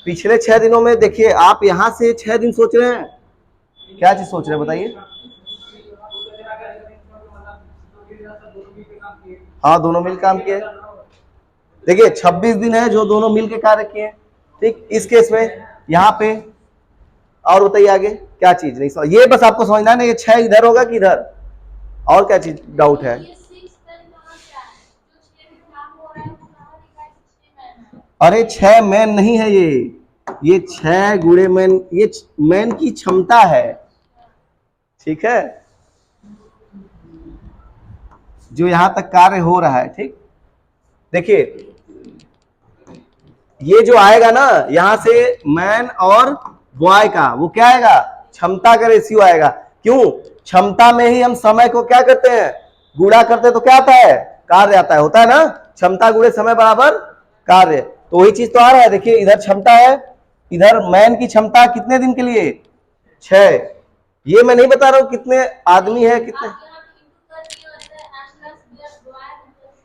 पिछले 6 दिनों में। देखिए आप यहां से 6 दिन सोच रहे हैं, क्या चीज सोच रहे हैं बताइए, हाँ दोनों मिल काम किए। देखिए 26 दिन है जो दोनों मिल के कार्य किए, ठीक। इस केस में यहाँ पे और बताइए आगे क्या चीज नहीं समझ, ये बस आपको समझना है ना, ये 6 इधर होगा कि इधर, और क्या चीज डाउट है, अरे 6 मैन नहीं है ये 6 गुणे मैन, ये मैन की क्षमता है, ठीक है, जो यहां तक कार्य हो रहा है, ठीक। देखिए ये जो आएगा ना यहां से मैन और बॉय का, वो क्या आएगा, क्षमता का रेशियो आएगा। क्यों, क्षमता में ही हम समय को क्या करते हैं, गुणा करते हैं, तो क्या आता है, कार्य आता है, होता है ना, क्षमता गुणे समय बराबर कार्य। तो वही चीज तो आ रहा है। देखिए इधर क्षमता है, इधर मैन की क्षमता कितने दिन के लिए, 6। ये मैं नहीं बता रहा हूं कितने आदमी है कितने,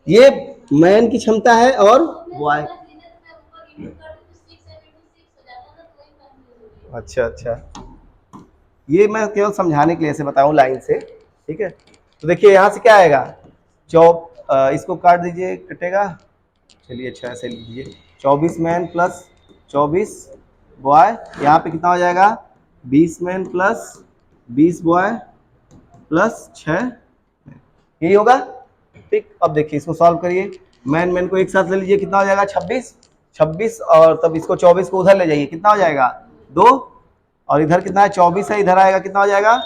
ये मैन की क्षमता है और बॉय, अच्छा अच्छा, ये मैं केवल समझाने के लिए ऐसे बताऊं लाइन से, ठीक है। तो देखिए यहां से क्या आएगा, इसको काट दीजिए, कटेगा, चलिए अच्छा ऐसे लीजिए, 24 मैन प्लस 24 बॉय, यहाँ पे कितना हो जाएगा, 20 मैन प्लस 20 बॉय प्लस 6, यही होगा, ठीक। अब देखिए इसको सॉल्व करिए, मैन मैन को एक साथ ले लीजिए, कितना हो जाएगा, 26 और तब इसको 24 को उधर ले जाइए, कितना हो जाएगा, 2, और इधर कितना है, 24 है, इधर आएगा कितना हो जाएगा,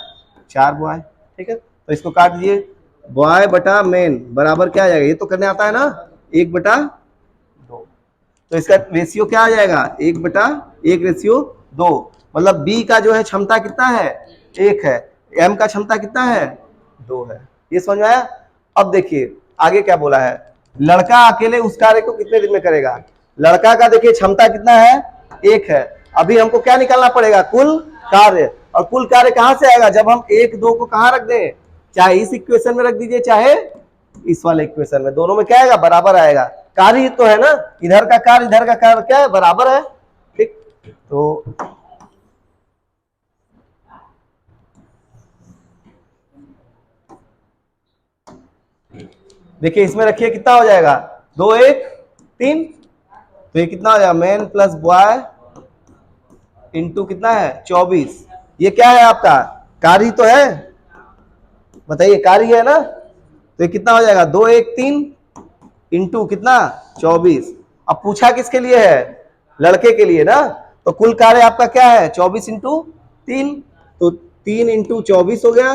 4 बॉय, ठीक है। तो इसको काट दीजिए, बॉय बटा मैन बराबर क्या आ जाएगा, ये तो करने आता है ना, 1/2। तो इसका रेशियो क्या आ जाएगा, 1/1 रेशियो 2, मतलब बी का जो है क्षमता कितना है, 1 है, एम का क्षमता कितना है, 2 है। ये समझ में आया? अब देखिए आगे क्या बोला है, लड़का अकेले उस कार्य को कितने दिन में करेगा, लड़का का देखिए क्षमता कितना है, 1 है। अभी हमको क्या निकालना पड़ेगा, कुल कार्य। और कुल कार्य कहां से आएगा, जब हम 1 2 को कहां रख दें, चाहे इस इक्वेशन में रख दीजिए चाहे इस वाले इक्वेशन में, दोनों में क्या आएगा, बराबर आएगा। कार्य तो है ना, इधर का कार्य इधर का कार्य क्या है, बराबर है। ठीक, तो देखिए इसमें रखिए कितना हो जाएगा, 2 1 3, तो ये कितना हो जाएगा, मैन प्लस बॉय इंटू कितना है 24। ये क्या है आपका, कार्य तो है, बताइए कार्य है ना, तो ये कितना हो जाएगा, 2 1 3 इंटू कितना 24। अब पूछा किसके लिए है, लड़के के लिए ना, तो कुल कार्य आपका क्या है 24 इंटू 3, तो 3 इंटू 24 हो गया।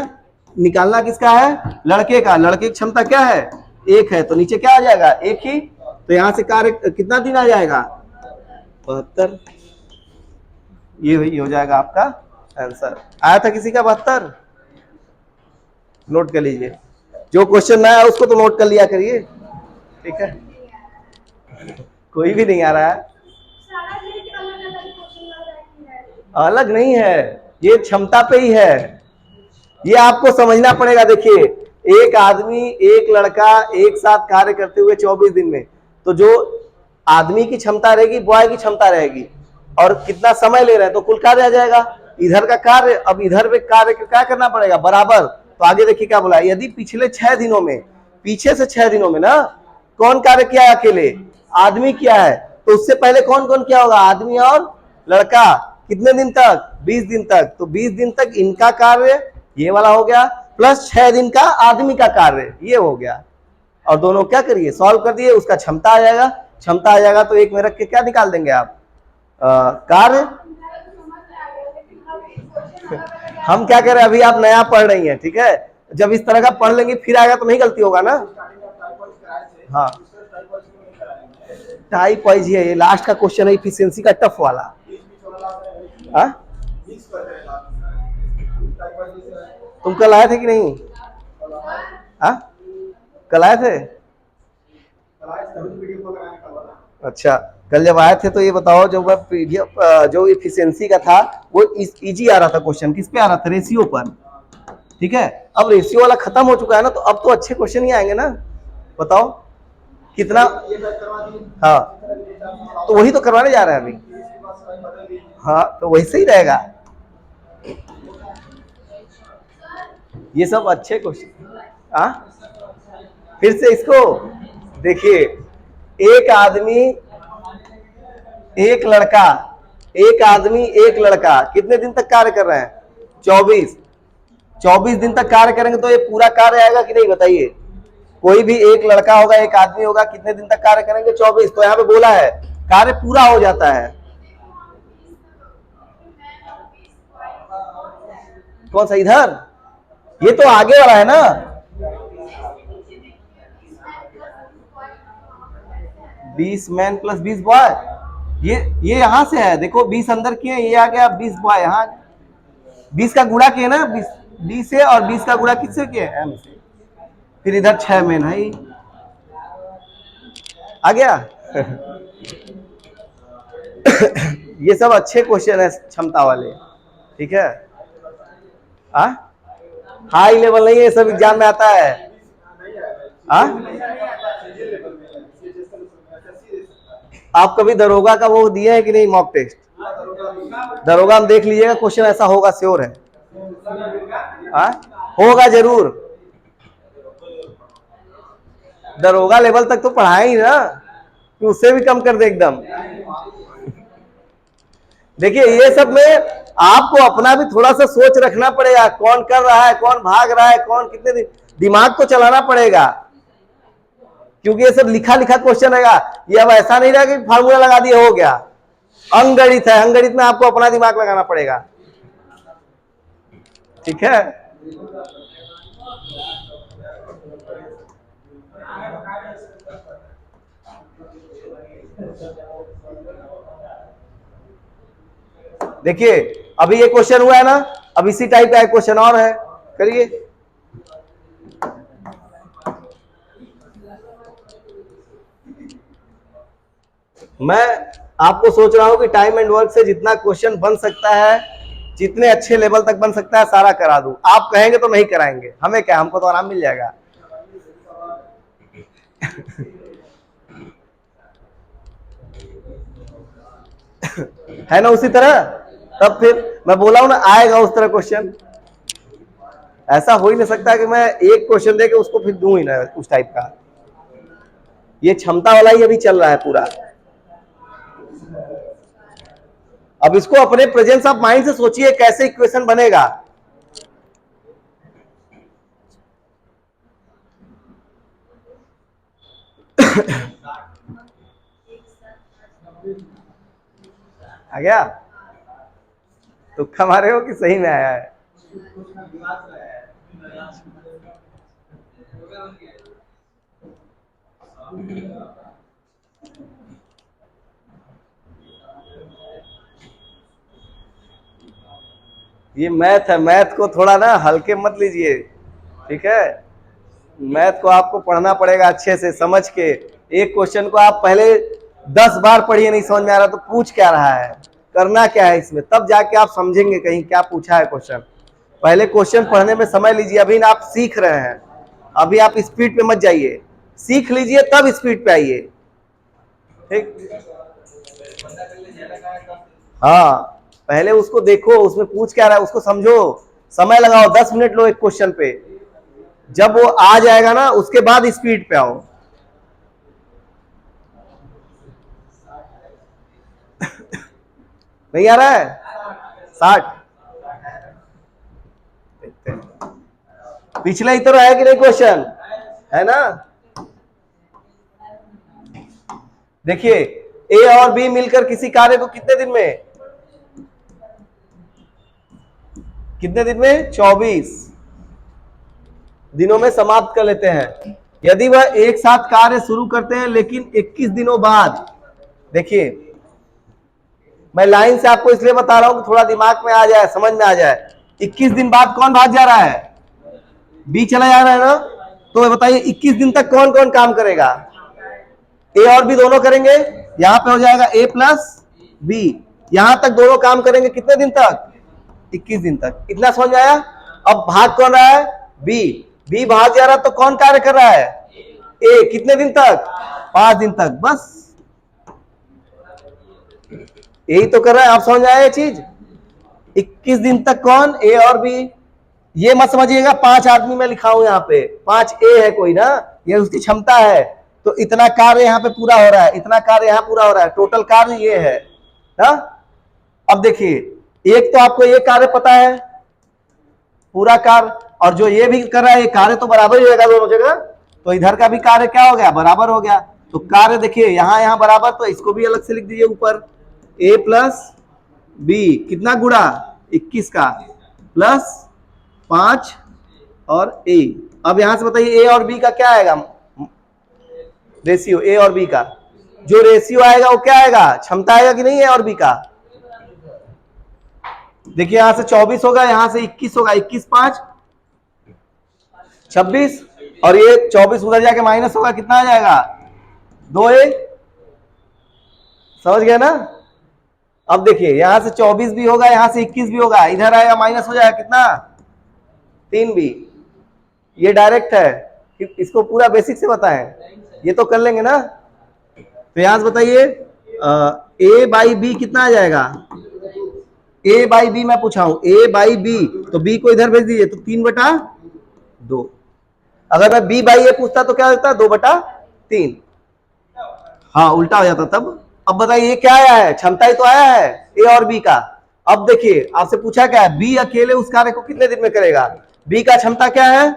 निकालना किसका है, लड़के का, लड़के की क्षमता क्या है 1 है, तो नीचे क्या आ जाएगा 1 ही, तो यहां से कार्य कितना दिन आ जाएगा 72। ये हो जाएगा आपका आंसर। आया था किसी का 72, नोट कर लीजिए, जो क्वेश्चन ना आया उसको तो नोट कर लिया करिए, ठीक है। कोई भी नहीं आ रहा है, अलग नहीं है, ये क्षमता पे ही है, ये आपको समझना पड़ेगा। देखिए एक आदमी एक लड़का एक साथ कार्य करते हुए 24 दिन में, तो जो आदमी की क्षमता रहेगी बॉय की क्षमता रहेगी, और कितना समय ले रहे हैं, तो कुल कार्य आ जाएगा इधर का कार्य। अब इधर में कार्य क्या करना पड़ेगा, बराबर। तो आगे देखिए क्या बोला, यदि पिछले 6 दिनों में, पीछे से 6 दिनों में ना, कौन कार्य किया है, अकेले आदमी किया है, तो उससे पहले कौन कौन किया होगा, आदमी और लड़का। कितने दिन तक, 20 दिन तक, तो 20 दिन तक इनका कार्य ये वाला हो गया, प्लस 6 दिन का आदमी का कार्य ये हो गया, और दोनों क्या करिए सॉल्व कर दिए, उसका क्षमता आ जाएगा। क्षमता आ जाएगा तो एक में रख के क्या निकाल देंगे आप, कार्य। हम क्या करें, अभी आप नया पढ़ रही हैं, ठीक है, जब इस तरह का पढ़ लेंगे फिर आएगा तो नहीं गलती होगा ना। हाँ टाइप वाइज है, ये लास्ट का क्वेश्चन है इफिशिएंसी का, टफ वाला। हाँ तुम कल आए थे कि नहीं, हाँ कल आए थे, अच्छा कल जब आए थे तो ये बताओ, जो पीडीएफ जो इफिशिएंसी का था वो इजी आ रहा था क्वेश्चन, किस पे आ रहा था, रेशियो पर, ठीक है। अब रेशियो वाला खत्म हो चुका है ना, तो अब तो अच्छे क्वेश्चन ही आएंगे ना, बताओ कितना। हाँ तो वही तो करवाने जा रहे हैं अभी, हाँ तो वैसे ही रहेगा, ये सब अच्छे क्वेश्चन। हाँ फिर से इसको देखिए, एक आदमी एक लड़का, एक आदमी एक लड़का कितने दिन तक कार्य कर रहे हैं, 24 दिन तक कार्य करेंगे तो ये पूरा कार्य आएगा कि नहीं, बताइए। कोई भी एक लड़का होगा एक आदमी होगा, कितने दिन तक कार्य करेंगे 24, तो यहाँ पे बोला है कार्य पूरा हो जाता है। कौन सा, इधर, ये तो आगे वाला है ना, बीस मैन प्लस 20 बॉय, ये यहां से है, देखो 20 अंदर किए, ये आ गया 20 बॉय, यहाँ 20 का गुणा किए ना 20 से, और 20 का गुणा किससे किए, एम से, फिर इधर 6 मैन है, आ गया। ये सब अच्छे क्वेश्चन है क्षमता वाले, ठीक है। हाई लेवल नहीं है, सब एग्जाम में आता है। आप कभी दरोगा का वो दिए है कि नहीं, मॉक टेस्ट, दरोगा में देख लीजिएगा, क्वेश्चन ऐसा होगा, श्योर है। होगा जरूर, दरोगा लेवल तक तो पढ़ाए ही ना, कि उससे भी कम कर दे एकदम। देखिए ये सब में आपको अपना भी थोड़ा सा सोच रखना पड़ेगा, कौन कर रहा है, कौन भाग रहा है, कौन कितने, दिमाग को चलाना पड़ेगा, क्योंकि ये सब लिखा लिखा क्वेश्चन रहेगा। ये अब ऐसा नहीं रहा कि फार्मूला लगा दिया हो गया, अंगगणित है, अंगगणित में आपको अपना दिमाग लगाना पड़ेगा, ठीक है। देखिए अभी ये क्वेश्चन हुआ है ना, अब इसी टाइप का एक क्वेश्चन और है, करिए। मैं आपको सोच रहा हूं कि टाइम एंड वर्क से जितना क्वेश्चन बन सकता है, जितने अच्छे लेवल तक बन सकता है, सारा करा दूं। आप कहेंगे तो नहीं कराएंगे, हमें क्या, हमको तो आराम मिल जाएगा। है ना उसी तरह। तब फिर मैं बोला हूं ना, आएगा उस तरह क्वेश्चन। ऐसा हो ही नहीं सकता कि मैं एक क्वेश्चन देके उसको फिर दूं ही ना उस टाइप का। ये क्षमता वाला ही अभी चल रहा है पूरा। अब इसको अपने प्रेजेंस ऑफ माइंड से सोचिए कैसे इक्वेशन बनेगा। आ गया? तुक्का मारे हो कि सही में आया है? ये मैथ है, मैथ को थोड़ा ना हल्के मत लीजिए, ठीक है। मैथ को आपको पढ़ना पड़ेगा अच्छे से समझ के। एक क्वेश्चन को आप पहले 10 बार पढ़िए, नहीं समझ में आ रहा तो पूछ क्या रहा है, करना क्या है इसमें, तब जाके आप समझेंगे कहीं क्या पूछा है क्वेश्चन। पहले क्वेश्चन पढ़ने में समय लीजिए। अभी आप सीख रहे हैं, अभी आप स्पीड पे मत जाइए, सीख लीजिए तब स्पीड पे आइए, ठीक। हाँ, पहले उसको देखो, उसमें पूछ क्या रहा है उसको समझो, समय लगाओ, 10 मिनट लो एक क्वेश्चन पे। जब वो आ जाएगा ना उसके बाद स्पीड पे आओ। नहीं आ रहा है? 60 पिछला ही तो रहा है कि नहीं क्वेश्चन, है ना। देखिए, ए और बी मिलकर किसी कार्य को कितने दिन में, कितने दिन में, 24 दिनों में समाप्त कर लेते हैं। यदि वह एक साथ कार्य शुरू करते हैं लेकिन 21 दिनों बाद, देखिए मैं लाइन से आपको इसलिए बता रहा हूं कि थोड़ा दिमाग में आ जाए, समझ में आ जाए। 21 दिन बाद कौन भाग जा रहा है, बी चला जा रहा है ना। तो बताइए 21 दिन तक कौन कौन काम करेगा, ए और बी दोनों करेंगे। यहां पे हो जाएगा ए प्लस बी, यहां तक दोनों काम करेंगे कितने दिन तक, 21 दिन तक। इतना समझ में आया। अब भाग कौन रहा है, बी, बी भाग जा रहा तो कौन कार्य कर रहा है, ए, कितने दिन तक, 5 दिन तक, बस यही तो कर रहा है। आप समझ आया ये चीज, 21 दिन तक कौन, ए और बी। ये मत समझिएगा 5 आदमी में लिखा हूं यहाँ पे, 5 ए है कोई ना, ये उसकी क्षमता है। तो इतना कार्य यहाँ पे पूरा हो रहा है, इतना कार्य यहाँ पूरा हो रहा है, टोटल कार्य ये है ना। अब देखिए, एक तो आपको ये कार्य पता है पूरा कार्य, और जो ये भी कर रहा है ये कार्य तो बराबर ही होगा दोनों जगह। तो इधर का भी कार्य क्या हो गया, बराबर हो गया। तो कार्य देखिए यहाँ यहाँ बराबर, तो इसको भी अलग से लिख दीजिए ऊपर, ए प्लस बी, कितना गुणा 21 का, प्लस 5 और ए। अब यहां से बताइए ए और बी का क्या आएगा, रेशियो ए और बी का। जो रेशियो आएगा वो क्या आएगा, क्षमता आएगा कि नहीं ए और बी का। देखिए यहां से 24 होगा, यहां से 21 होगा, 21 5 26, और ये 24 उधर जाके माइनस होगा, कितना आ जाएगा, 2a। समझ गया ना। अब देखिए यहां से 24 भी होगा, यहां से 21 भी होगा, इधर आएगा माइनस हो जाएगा कितना, 3b। ये डायरेक्ट है, इसको पूरा बेसिक से बताएं, ये तो कर लेंगे ना। तो यहां से बताइए ए बाई बी कितना आ जाएगा, ए बाई बी मैं पूछा हूं, ए बाई बी, तो बी को इधर भेज दीजिए, तो 3/2। अगर मैं बी बाई ए पूछता तो क्या होता, 2/3। हाँ उल्टा हो जाता तब। अब बताइए ये क्या आया है, क्षमता ही तो आया है ए और बी का। अब देखिए आपसे पूछा क्या है, बी अकेले उस कार्य को कितने दिन में करेगा, बी का क्षमता क्या है,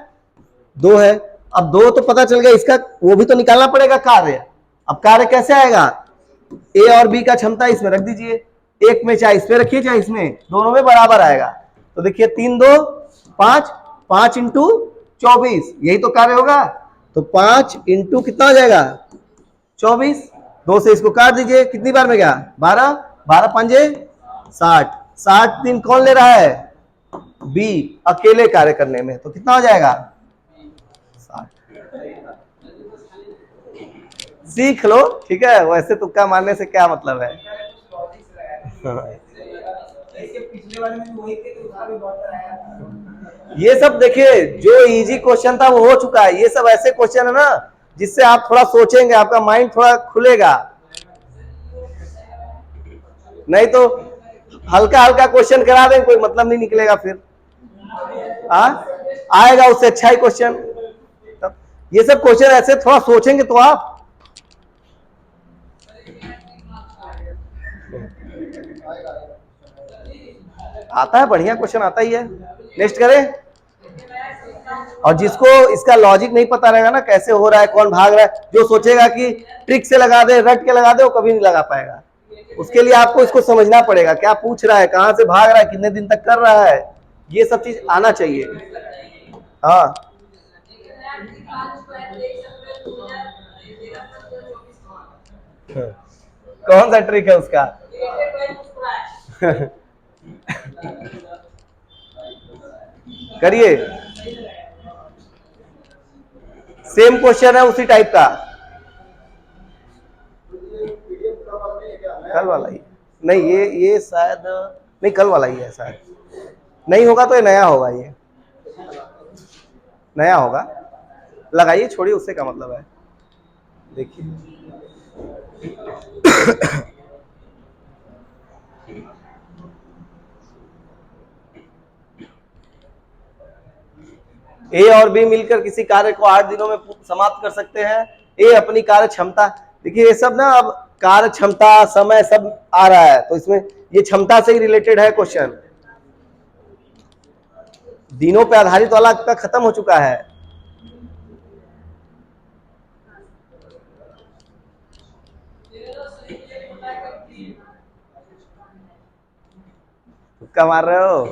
2 है। अब 2 तो पता चल गया, इसका वो भी तो निकालना पड़ेगा कार्य। अब कार्य कैसे आएगा, ए और बी का क्षमता इसमें रख दीजिए, एक में चाहे इसमें रखिए चाहे इसमें, दोनों में बराबर आएगा। तो देखिए 3 2 5, 5 इंटू 24, यही तो कार्य होगा। तो 5 इंटू कितना हो जाएगा, 24, 2 से इसको काट दीजिए, कितनी बार में गया, 12, 12 पंजे 60, 60 दिन कौन ले रहा है, बी अकेले कार्य करने में। तो कितना हो जाएगा, सीख लो, ठीक है, वैसे तुक्का मारने से क्या मतलब है। ये सब देखिए, जो इजी क्वेश्चन था वो हो चुका है, ये सब ऐसे क्वेश्चन है ना जिससे आप थोड़ा सोचेंगे, आपका माइंड थोड़ा खुलेगा, नहीं तो हल्का हल्का क्वेश्चन करा दें कोई मतलब नहीं निकलेगा फिर। आएगा उससे अच्छा ही क्वेश्चन। ये सब क्वेश्चन ऐसे थोड़ा सोचेंगे तो आप। आता है, बढ़िया क्वेश्चन आता ही है। नेक्स्ट करें। और जिसको इसका लॉजिक नहीं पता रहेगा ना, कैसे हो रहा है, कौन भाग रहा है, जो सोचेगा कि ट्रिक से लगा दे, रट के लगा दे, वो कभी नहीं लगा पाएगा। उसके लिए आपको इसको समझना पड़ेगा, क्या पूछ रहा है, कहां से भाग रहा है, कितने दिन तक कर रहा है, ये सब चीज आना चाहिए। हाँ, कौन सा ट्रिक है उसका? करिए, सेम क्वेश्चन है उसी टाइप का। कल वाला ही नहीं, ये शायद नहीं, कल वाला ही है शायद, नहीं होगा तो ये नया होगा, ये नया होगा, लगाइए, छोड़िए, उससे क्या मतलब है। देखिए ए और बी मिलकर किसी कार्य को 8 दिनों में समाप्त कर सकते हैं। ए अपनी कार्य क्षमता, देखिए ये सब ना अब कार्य क्षमता, समय सब आ रहा है, तो इसमें ये क्षमता से ही रिलेटेड है क्वेश्चन। दिनों पे आधारित वाला का खत्म हो चुका है। तुक्का मार रहे हो?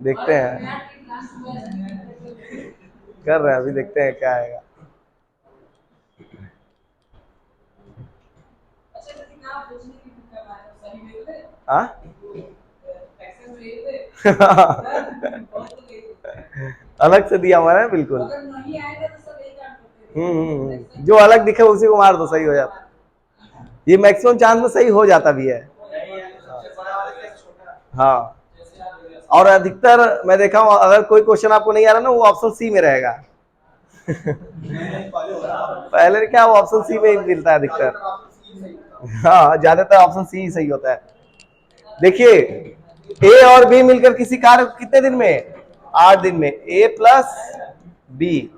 देखते हैं, कर रहे हैं अभी, देखते हैं क्या आएगा। अलग से दिया हुआ है बिल्कुल। जो अलग दिखे उसी को मार दो, सही हो जाता। ये मैक्सिमम चांस में सही हो जाता भी है। हाँ, और अधिकतर मैं देखा हूं, अगर कोई क्वेश्चन आपको नहीं आ रहा ना, वो ऑप्शन सी में रहेगा। पहले क्या, वो ऑप्शन सी में ही मिलता है अधिकतर। हाँ, ज्यादातर ऑप्शन सी ही सही होता है। देखिए, ए और बी मिलकर किसी कार्य को कितने दिन में? 8 दिन में। ए प्लस बी,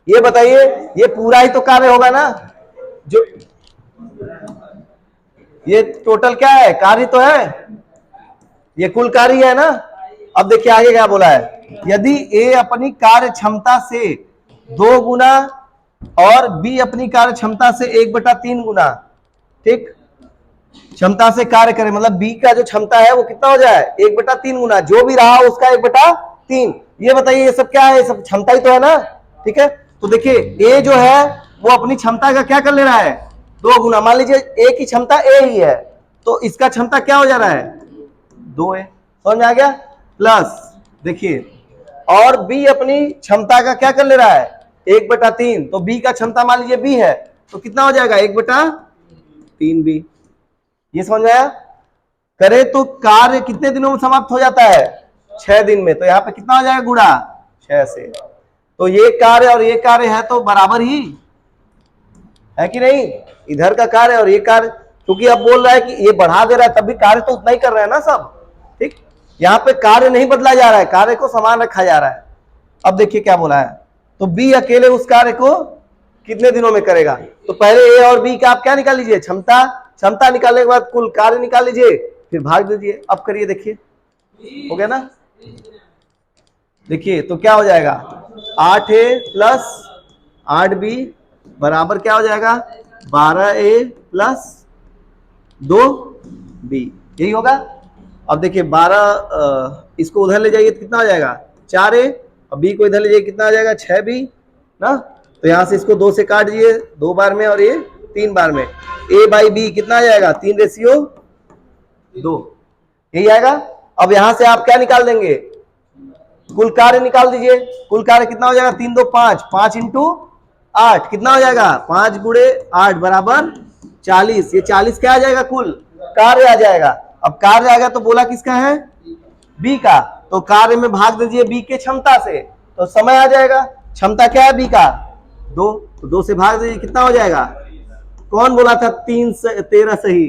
ये बताइए, ये पूरा ही तो कार्य होगा ना, जो ये टोटल क्या है, कार्य तो है, ये कुल कार्य है ना। अब देखिए आगे क्या बोला है, यदि ए अपनी कार्य क्षमता से 2 गुना और बी अपनी कार्य क्षमता से 1/3 गुना, ठीक, क्षमता से कार्य करे, मतलब बी का जो क्षमता है वो कितना हो जाए, 1/3 गुना, जो भी रहा उसका 1/3। ये बताइए ये सब क्या है, ये सब क्षमता ही तो है ना, ठीक है। तो देखिए ए जो है वो अपनी क्षमता का क्या कर ले रहा है, 2 गुना। मान लीजिए ए की क्षमता ए ही है, तो इसका क्षमता क्या हो जा रहा है, 2 है, समझ में आ गया। प्लस देखिए, और बी अपनी क्षमता का क्या कर ले रहा है, 1/3, तो बी का क्षमता मान लीजिए बी है, तो कितना हो जाएगा, 1/3 बी। ये समझ में आया। करे तो कार्य कितने दिनों में समाप्त हो जाता है, 6 दिन में, तो यहाँ पे कितना हो जाएगा, गुणा 6 से। तो ये कार्य और ये कार्य है तो बराबर ही है कि नहीं, इधर का कार्य और ये कार्य, क्योंकि अब बोल रहा है कि ये बढ़ा दे रहा है, तब भी कार्य तो उतना ही कर रहा है ना सब, ठीक। यहाँ पे कार्य नहीं बदला जा रहा है, कार्य को समान रखा जा रहा है। अब देखिए क्या बोला है, तो बी अकेले उस कार्य को कितने दिनों में करेगा। तो पहले ए और बी का आप क्या निकाल लीजिए, क्षमता, क्षमता निकालने के बाद कुल कार्य निकाल लीजिए, फिर भाग दीजिए। अब करिए, देखिए हो गया ना। देखिए तो क्या हो जाएगा, 8A प्लस 8B बराबर क्या हो जाएगा, 12A प्लस 2B, यही होगा। अब देखिए 12, इसको उधर ले जाइए तो कितना हो जाएगा, 4A, और B को इधर ले जाइए कितना हो जाएगा, 6B ना। तो यहां से इसको 2 से काट दिए, 2 बार में, और ये 3 बार में, A/B कितना आ जाएगा, 3:2, यही आएगा। अब यहां से आप क्या निकाल देंगे, कुल कार्य निकाल दीजिए। कुल कार्य कितना हो जाएगा, 3 2 5, 5 इंटू 8 कितना हो जाएगा, 5 गुणे 8 बराबर 40। ये 40 क्या आ जाएगा, कुल कार्य आ जाएगा। अब कार्य आएगा तो बोला किसका है, बी का, तो कार्य में भाग दीजिए बी के क्षमता से, तो समय आ जाएगा। क्षमता क्या है बी का, 2, तो 2 से भाग दीजिए, कितना हो जाएगा, कौन बोला था 3 से 13 सही,